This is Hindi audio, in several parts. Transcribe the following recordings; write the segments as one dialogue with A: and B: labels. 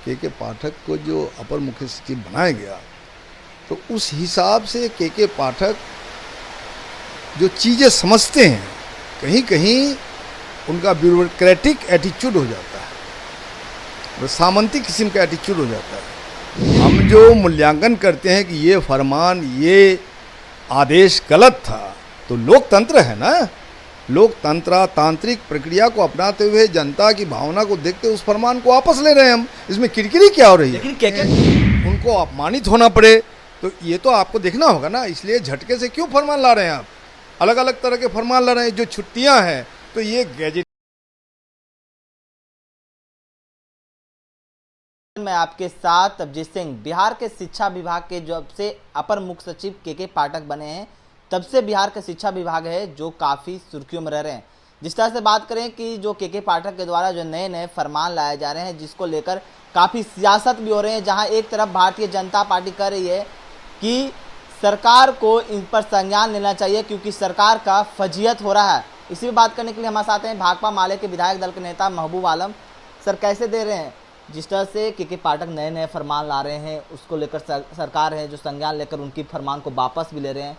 A: के पाठक को जो अपर मुख्य सचिव बनाया गया, तो उस हिसाब से के पाठक जो चीज़ें समझते हैं, कहीं कहीं उनका ब्यूरोक्रेटिक एटीट्यूड हो जाता है, और सामंती किस्म का एटीट्यूड हो जाता है। हम जो मूल्यांकन करते हैं कि ये फरमान, ये आदेश गलत था, तो लोकतंत्र है ना, लोकतंत्र तांत्रिक प्रक्रिया को अपनाते हुए जनता की भावना को देखते उस फरमान को वापस ले रहे हैं हम। इसमें किरकिरी क्या हो रही है?
B: लेकिन क्या
A: उनको अपमानित होना पड़े तो ये तो आपको देखना होगा ना, इसलिए झटके से क्यों फरमान ला रहे हैं आप? अलग अलग तरह के फरमान ला रहे हैं। जो छुट्टियां हैं तो ये गैजेट।
B: मैं आपके साथ अभिजीत सिंह। बिहार के शिक्षा विभाग के जब से अपर मुख्य सचिव के पाठक बने हैं, तब से बिहार का शिक्षा विभाग है जो काफ़ी सुर्खियों में रह रहे हैं। जिस तरह से बात करें कि जो के पाठक के द्वारा जो नए नए फरमान लाए जा रहे हैं, जिसको लेकर काफ़ी सियासत भी हो रही है, जहां एक तरफ भारतीय जनता पार्टी कह रही है कि सरकार को इन पर संज्ञान लेना चाहिए क्योंकि सरकार का फजीहत हो रहा है। इसी पर बात करने के लिए हमारे साथ हैं भाकपा माले के विधायक दल के नेता महबूब आलम। सर, कैसे दे रहे हैं जिस तरह से के पाठक नए नए फरमान ला रहे हैं, उसको लेकर सरकार है जो संज्ञान लेकर उनकी फरमान को वापस भी ले रहे हैं,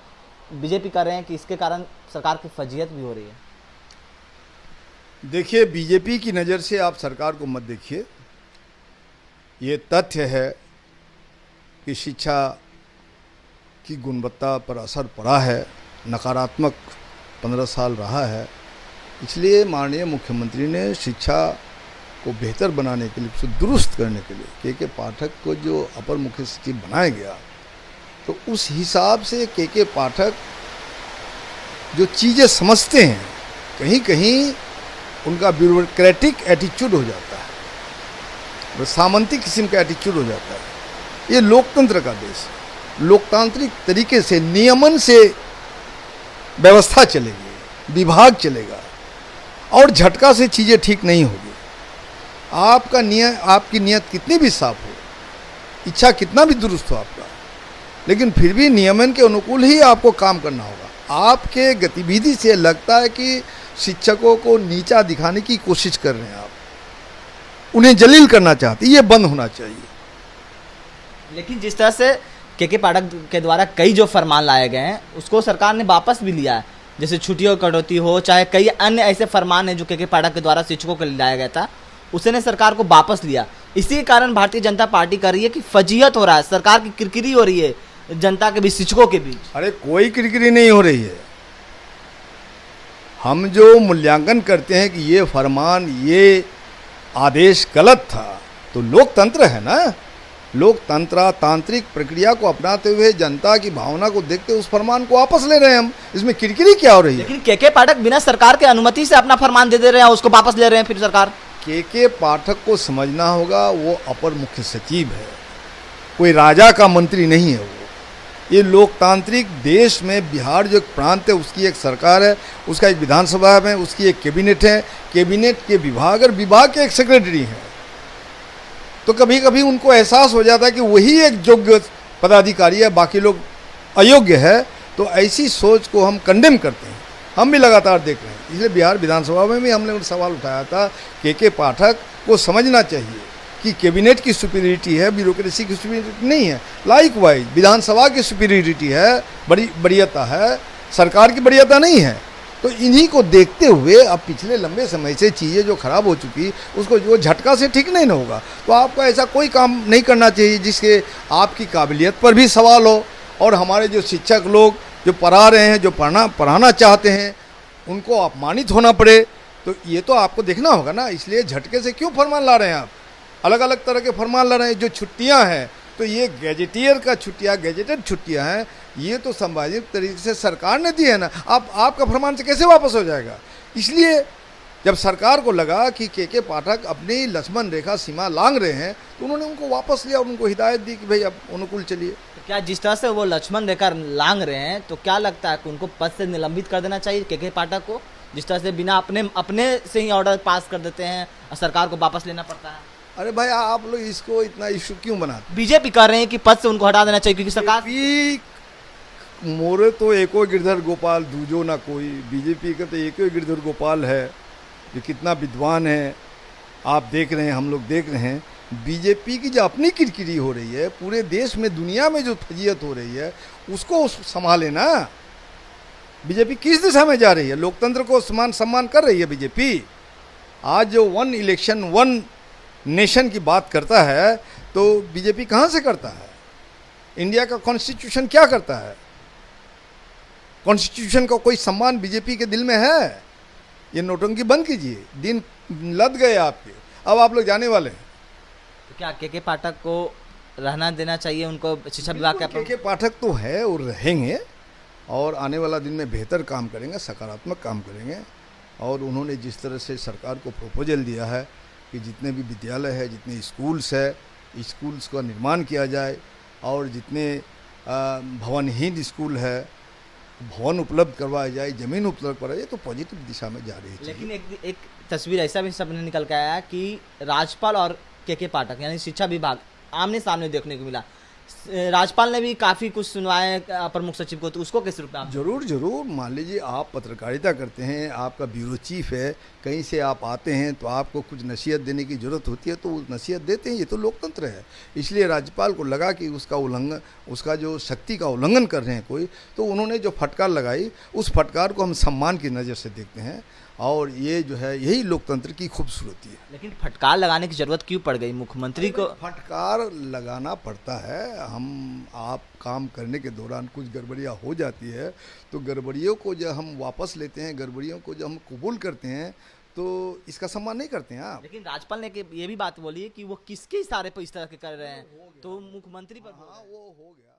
B: बीजेपी कर रहे हैं कि इसके कारण सरकार की फजीहत भी हो रही है?
A: देखिए, बीजेपी की नज़र से आप सरकार को मत देखिए। ये तथ्य है कि शिक्षा की गुणवत्ता पर असर पड़ा है, नकारात्मक 15 साल रहा है। इसलिए माननीय मुख्यमंत्री ने शिक्षा को बेहतर बनाने के लिए, उसे दुरुस्त करने के लिए के पाठक को जो अपर मुख्य सचिव बनाया गया, तो उस हिसाब से के पाठक जो चीज़ें समझते हैं, कहीं कहीं उनका ब्यूरोक्रेटिक एटीट्यूड हो जाता है, और सामंती किस्म का एटीट्यूड हो जाता है। ये लोकतंत्र का देश है, लोकतांत्रिक तरीके से नियमन से व्यवस्था चलेगी, विभाग चलेगा, और झटका से चीज़ें ठीक नहीं होगी। आपकी नीयत कितनी भी साफ हो, इच्छा कितना भी दुरुस्त हो आपका, लेकिन फिर भी नियमन के अनुकूल ही आपको काम करना होगा। आपके गतिविधि से लगता है कि शिक्षकों को नीचा दिखाने की कोशिश कर रहे हैं आप, उन्हें जलील करना चाहते, ये बंद होना चाहिए।
B: लेकिन जिस तरह से के पाठक के द्वारा कई जो फरमान लाए गए हैं उसको सरकार ने वापस भी लिया है, जैसे छुट्टियों की कटौती हो, चाहे कई अन्य ऐसे फरमान हैं जो के पाठक के द्वारा शिक्षकों को लाया गया था, उसने सरकार को वापस लिया। इसी कारण भारतीय जनता पार्टी कर रही है कि फजीहत हो रहा है, सरकार की किरकिरी हो रही है जनता के बीच, शिक्षकों के बीच।
A: अरे कोई किरकिरी नहीं हो रही है। हम जो मूल्यांकन करते हैं कि ये फरमान, ये आदेश गलत था, तो लोकतंत्र है ना, लोकतंत्र तांत्रिक प्रक्रिया को अपनाते हुए जनता की भावना को देखते उस फरमान को वापस ले रहे हैं हम। इसमें किरकिरी क्या हो रही है?
B: लेकिन के पाठक बिना सरकार के अनुमति से अपना फरमान दे रहे हैं, उसको वापस ले रहे हैं फिर सरकार।
A: के पाठक को समझना होगा, वो अपर मुख्य सचिव है, कोई राजा का मंत्री नहीं है वो। ये लोकतांत्रिक देश में बिहार जो एक प्रांत है, उसकी एक सरकार है, उसका एक विधानसभा है, उसकी एक कैबिनेट है, कैबिनेट के विभाग और विभाग के एक सेक्रेटरी हैं। तो कभी कभी उनको एहसास हो जाता है कि वही एक योग्य पदाधिकारी है, बाकी लोग अयोग्य है। तो ऐसी सोच को हम कंडेम करते हैं, हम भी लगातार देख रहे हैं। इसलिए बिहार विधानसभा में भी हमने सवाल उठाया था, के पाठक को समझना चाहिए कि कैबिनेट की सुपीरियरिटी है, ब्यूरोक्रेसी की सुपीरियरिटी नहीं है। लाइकवाइज विधानसभा की सुपीरियरिटी है, बढ़ियता है, सरकार की बढ़ियता नहीं है। तो इन्हीं को देखते हुए अब पिछले लंबे समय से चीज़ें जो खराब हो चुकी, उसको जो झटका से ठीक नहीं ना होगा। तो आपको ऐसा कोई काम नहीं करना चाहिए जिसके आपकी काबिलियत पर भी सवाल हो, और हमारे जो शिक्षक लोग जो पढ़ा रहे हैं, जो पढ़ाना चाहते हैं, उनको अपमानित होना पड़े। तो ये तो आपको देखना होगा ना, इसलिए झटके से क्यों फरमान ला रहे हैं आप? अलग अलग तरह के फरमान ला रहे हैं। जो छुट्टियां हैं तो ये गैजेटियर का छुट्टियां, गैजेटेड छुट्टियां हैं, ये तो संवैधानिक तरीके से सरकार ने दी है ना। आपका फरमान से कैसे वापस हो जाएगा? इसलिए जब सरकार को लगा कि के पाठक अपनी लक्ष्मण रेखा सीमा लांघ रहे हैं, तो उन्होंने उनको वापस लिया और उनको हिदायत दी कि भाई अब अनुकूल चलिए।
B: तो क्या जिस तरह से वो लक्ष्मण रेखा लांघ रहे हैं, तो क्या लगता है कि उनको पद से निलंबित कर देना चाहिए के पाठक को, जिस तरह से बिना अपने से ही ऑर्डर पास कर देते हैं और सरकार को वापस लेना पड़ता है?
A: अरे भाई, आप लोग इसको इतना इशू क्यों बनाते?
B: बीजेपी कर रहे हैं कि पद से उनको हटा देना चाहिए क्योंकि सरकार
A: मोरे तो एको गिरधर गोपाल दूजो ना कोई। बीजेपी का तो एक ही गिरधर गोपाल है जो कितना विद्वान है, आप देख रहे हैं, हम लोग देख रहे हैं। बीजेपी की जो अपनी किरकिरी हो रही है, पूरे देश में दुनिया में जो फजीयत हो रही है, उसको संभाले ना। बीजेपी किस दिशा में जा रही है? लोकतंत्र को सम्मान कर रही है बीजेपी। आज जो वन इलेक्शन वन नेशन की बात करता है तो बीजेपी कहाँ से करता है? इंडिया का कॉन्स्टिट्यूशन क्या करता है? कॉन्स्टिट्यूशन का कोई सम्मान बीजेपी के दिल में है? ये नोटंकी बंद कीजिए, दिन लद गए आपके, अब आप लोग जाने वाले हैं।
B: तो क्या के पाठक को रहना देना चाहिए उनको शिक्षा विभाग का?
A: के पाठक तो है और रहेंगे, और आने वाला दिन में बेहतर काम करेंगे, सकारात्मक काम करेंगे। और उन्होंने जिस तरह से सरकार को प्रपोजल दिया है कि जितने भी विद्यालय है, जितने स्कूल्स है, स्कूल्स का निर्माण किया जाए, और जितने भवनहीन स्कूल है भवन उपलब्ध करवाया जाए, जमीन उपलब्ध कराई जाए, तो पॉजिटिव दिशा में जा रही है।
B: लेकिन एक तस्वीर ऐसा भी सबने निकल के आया कि राज्यपाल और के पाठक यानी शिक्षा विभाग आमने सामने देखने को मिला। राज्यपाल ने भी काफ़ी कुछ सुनवाया अपर मुख्य सचिव को, तो उसको किस रूप में आप?
A: जरूर मान लीजिए, आप पत्रकारिता करते हैं, आपका ब्यूरो चीफ है, कहीं से आप आते हैं तो आपको कुछ नसीहत देने की ज़रूरत होती है, तो नसीहत देते हैं। ये तो लोकतंत्र है। इसलिए राज्यपाल को लगा कि उसका जो शक्ति का उल्लंघन कर रहे हैं कोई, तो उन्होंने जो फटकार लगाई, उस फटकार को हम सम्मान की नज़र से देखते हैं, और ये जो है यही लोकतंत्र की खूबसूरती है।
B: लेकिन फटकार लगाने की जरूरत क्यों पड़ गई मुख्यमंत्री को?
A: फटकार लगाना पड़ता है। आप काम करने के दौरान कुछ गड़बड़ियाँ हो जाती है, तो गड़बड़ियों को जब हम वापस लेते हैं, गड़बड़ियों को जब हम कबूल करते हैं, तो इसका सम्मान नहीं करते हैं आप।
B: लेकिन राज्यपाल ने ये भी बात बोली है कि वो किसके इशारे पर इस तरह के कर रहे हैं, तो मुख्यमंत्री पर।
A: हाँ, वो हो गया।